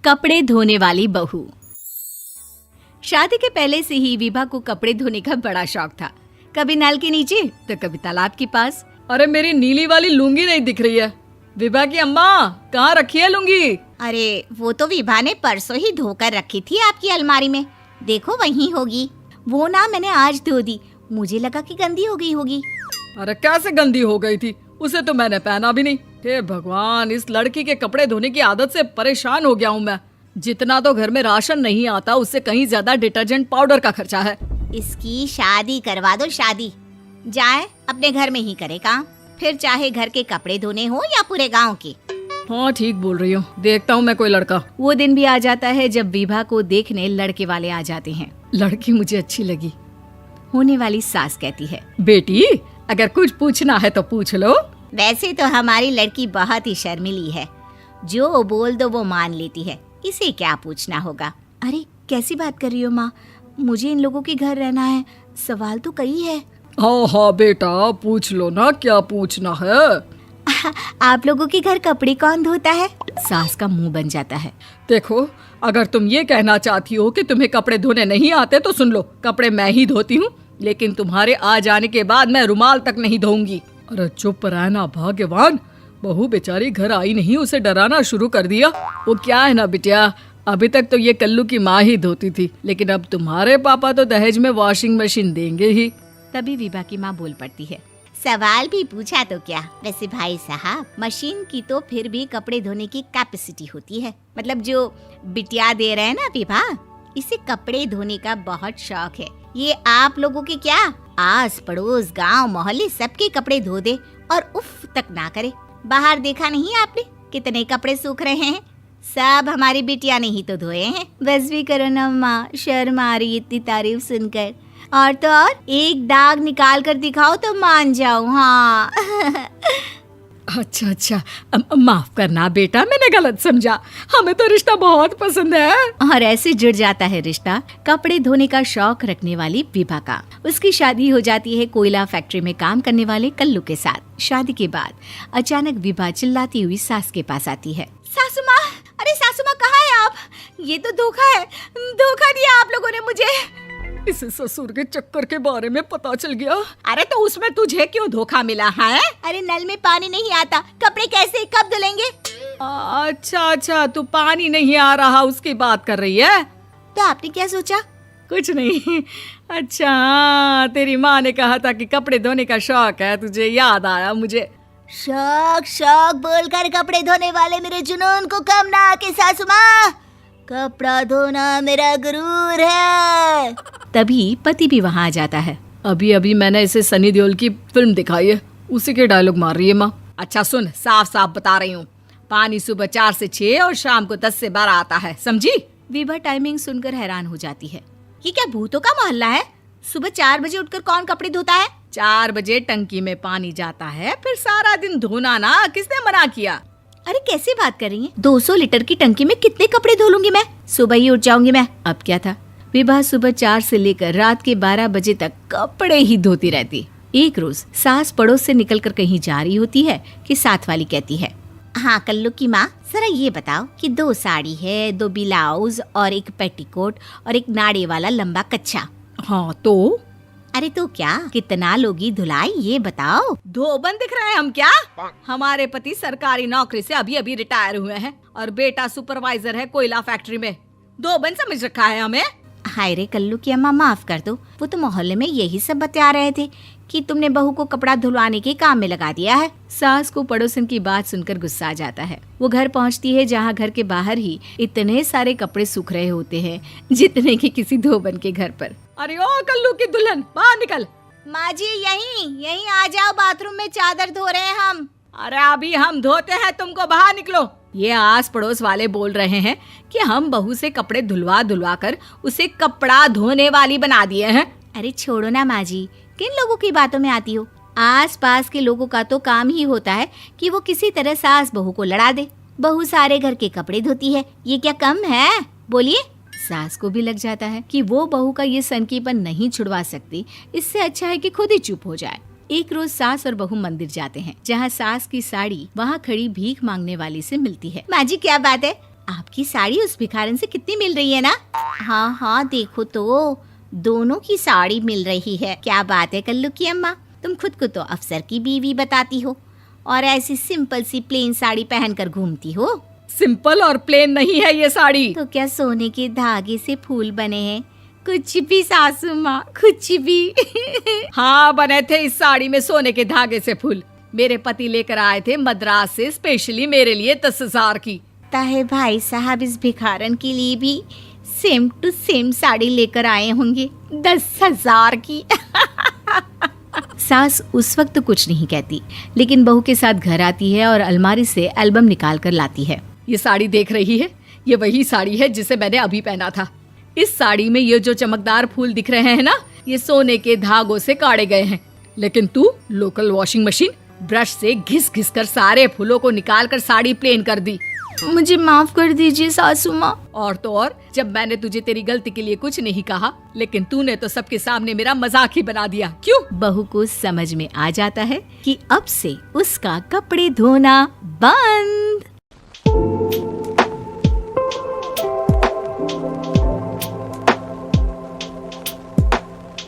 कपड़े धोने वाली बहू। शादी के पहले से ही विभा को कपड़े धोने का बड़ा शौक था। कभी नल के नीचे तो कभी तालाब के पास। अरे मेरी नीली वाली लुंगी नहीं दिख रही है। विभा की अम्मा, कहाँ रखी है लुंगी? अरे वो तो विभा ने परसों ही धोकर रखी थी आपकी अलमारी में, देखो वहीं होगी। वो ना मैंने आज धो दी, मुझे लगा कि गंदी हो गई होगी। अरे कैसे गंदी हो गई थी? उसे तो मैंने पहना भी नहीं। हे भगवान, इस लड़की के कपड़े धोने की आदत से परेशान हो गया हूँ मैं। जितना तो घर में राशन नहीं आता, उससे कहीं ज्यादा डिटर्जेंट पाउडर का खर्चा है। इसकी शादी करवा दो, शादी जाए अपने घर में ही करे काम, फिर चाहे घर के कपड़े धोने हो या पूरे गांव के। हाँ ठीक बोल रही हो, देखता हूँ मैं कोई लड़का। वो दिन भी आ जाता है जब विभा को देखने लड़के वाले आ जाते हैं। लड़की मुझे अच्छी लगी। होने वाली सास कहती है, बेटी अगर कुछ पूछना है तो पूछ लो। वैसे तो हमारी लड़की बहुत ही शर्मीली है, जो बोल दो वो मान लेती है, इसे क्या पूछना होगा। अरे कैसी बात कर रही हो माँ, मुझे इन लोगों के घर रहना है, सवाल तो कई है। हाँ हाँ बेटा, पूछ लो ना, क्या पूछना है। आप लोगों के घर कपड़े कौन धोता है? सास का मुंह बन जाता है। देखो, अगर तुम ये कहना चाहती हो कि तुम्हें कपड़े धोने नहीं आते तो सुन लो, कपड़े मैं ही धोती हूँ, लेकिन तुम्हारे आ जाने के बाद मैं रुमाल तक नहीं धोऊंगी। अरे चुप रहना भाग्यवान, बहू बेचारी घर आई नहीं, उसे डराना शुरू कर दिया। वो क्या है ना बिटिया, अभी तक तो ये कल्लू की माँ ही धोती थी, लेकिन अब तुम्हारे पापा तो दहेज में वॉशिंग मशीन देंगे ही। तभी विभा की माँ बोल पड़ती है, सवाल भी पूछा तो क्या। वैसे भाई साहब, मशीन की तो फिर भी कपड़े धोने की कैपेसिटी होती है। मतलब जो बिटिया दे रहे हैं ना विभा, इसे कपड़े धोने का बहुत शौक है। ये आप लोगों के क्या, आस पड़ोस गांव मोहल्ले सबके कपड़े धो दे और उफ तक ना करे। बाहर देखा नहीं आपने कितने कपड़े सूख रहे हैं? सब हमारी बिटिया ने ही तो धोए हैं। बस भी करो ना माँ, शर्म आ रही इतनी तारीफ सुनकर। और तो और एक दाग निकाल कर दिखाओ तो मान जाओ। हाँ अच्छा, माफ करना बेटा, मैंने गलत समझा। हमें तो रिश्ता बहुत पसंद है। और ऐसे जुड़ जाता है रिश्ता कपड़े धोने का शौक रखने वाली विभा का। उसकी शादी हो जाती है कोयला फैक्ट्री में काम करने वाले कल्लू के साथ। शादी के बाद अचानक विभा चिल्लाती हुई सास के पास आती है। सासू माँ, अरे सासू माँ कहाँ है आप? ये तो धोखा है, धोखा दिया आप लोगों ने मुझे। इसे ससुर के चक्कर के बारे में पता चल गया। अरे तो उसमें तुझे क्यों धोखा मिला है? अरे नल में पानी नहीं आता, कपड़े कैसे कब धुलेंगे? अच्छा, तू पानी नहीं आ रहा उसकी बात कर रही है। तो आपने क्या सोचा? कुछ नहीं। अच्छा, तेरी माँ ने कहा था कि कपड़े धोने का शौक है तुझे, याद आया मुझे। शौक बोलकर कपड़े धोने वाले मेरे जुनून को कम ना आके सासू माँ, कपड़ा धोना मेरा गुरूर है। तभी पति भी वहाँ आ जाता है। अभी मैंने इसे सनी देओल की फिल्म दिखाई है, उसी के डायलॉग मार रही है माँ। अच्छा सुन, साफ बता रही हूँ, पानी सुबह 4 से 6 और शाम को 10 से 12 आता है, समझी? विभा टाइमिंग सुनकर हैरान हो जाती है। ये क्या भूतों का मोहल्ला है? सुबह 4 बजे उठकर कौन कपड़े धोता है? 4 बजे टंकी में पानी जाता है, फिर सारा दिन धोना ना, किसने मना किया? अरे कैसी बात कर रही हैं? 200 लीटर की टंकी में कितने कपड़े धो लूंगी मैं? सुबह ही उठ जाऊंगी मैं। अब क्या था, विभा सुबह 4 से लेकर रात के 12 बजे तक कपड़े ही धोती रहती। एक रोज सास पड़ोस से निकलकर कहीं जा रही होती है कि साथ वाली कहती है, हाँ कल्लू की माँ, जरा ये बताओ कि 2 साड़ी है, 2 ब्लाउज और एक पेटीकोट और एक नाड़े वाला लंबा कच्छा। हाँ तो? अरे तो क्या, कितना लोगी धुलाई ये बताओ। धोबन दिख रहे हैं हम क्या? हमारे पति सरकारी नौकरी से अभी रिटायर हुए हैं और बेटा सुपरवाइजर है कोयला फैक्ट्री में। धोबन समझ रखा है हमें? हाय रे कल्लू की अम्मा, माफ कर दो, वो तो मोहल्ले में यही सब बता रहे थे कि तुमने बहू को कपड़ा धुलवाने के काम में लगा दिया है। सास को पड़ोसन की बात सुनकर गुस्सा आ जाता है। वो घर पहुंचती है जहां घर के बाहर ही इतने सारे कपड़े सूख रहे होते हैं जितने कि किसी धोबन के घर पर। अरे ओ कल्लू की दुल्हन, बाहर निकल। माँ जी यहीं आ जाओ, बाथरूम में चादर धो रहे हैं हम। अरे अभी हम धोते हैं, तुमको बाहर निकलो। ये आस पड़ोस वाले बोल रहे हैं कि हम बहू से कपड़े धुलवा कर उसे कपड़ा धोने वाली बना दिए हैं। अरे छोड़ो ना माँ जी, किन लोगों की बातों में आती हो? आस पास के लोगों का तो काम ही होता है कि वो किसी तरह सास बहू को लड़ा दे। बहू सारे घर के कपड़े धोती है, ये क्या कम है? बोलिए। सास को भी लग जाता है कि वो बहू का ये सनकीपन नहीं छुड़वा सकती, इससे अच्छा है कि खुद ही चुप हो जाए। एक रोज सास और बहू मंदिर जाते हैं, जहाँ सास की साड़ी वहाँ खड़ी भीख मांगने वाली से मिलती है। माँ जी क्या बात है, आपकी साड़ी उस भिखारन से कितनी मिल रही है ना? हाँ हाँ देखो तो, दोनों की साड़ी मिल रही है। क्या बात है कल्लू की अम्मा, तुम खुद को तो अफसर की बीवी बताती हो और ऐसी सिंपल सी प्लेन साड़ी पहनकर घूमती हो। सिंपल और प्लेन नहीं है ये साड़ी। तो क्या सोने के धागे से फूल बने हैं? कुछ भी सासू माँ, कुछ भी। हाँ बने थे इस साड़ी में सोने के धागे से फूल। मेरे पति लेकर आए थे मद्रास से स्पेशली मेरे लिए 10,000 की। ताहे भाई साहब इस भिखारन के लिए भी सेम टू सेम साड़ी लेकर आए होंगे 10,000 की। सास उस वक्त तो कुछ नहीं कहती, लेकिन बहू के साथ घर आती है और अलमारी से एल्बम निकाल कर लाती है। ये साड़ी देख रही है, ये वही साड़ी है जिसे मैंने अभी पहना था। इस साड़ी में ये जो चमकदार फूल दिख रहे हैं ना, ये सोने के धागों से काढ़े गए हैं। लेकिन तू लोकल वॉशिंग मशीन ब्रश से घिस घिस कर सारे फूलों को निकाल कर साड़ी प्लेन कर दी। मुझे माफ कर दीजिए सासू माँ। और तो और, जब मैंने तुझे तेरी गलती के लिए कुछ नहीं कहा, लेकिन तूने तो सबके सामने मेरा मजाक ही बना दिया। क्यों? बहू को समझ में आ जाता है कि अब से उसका कपड़े धोना बंद।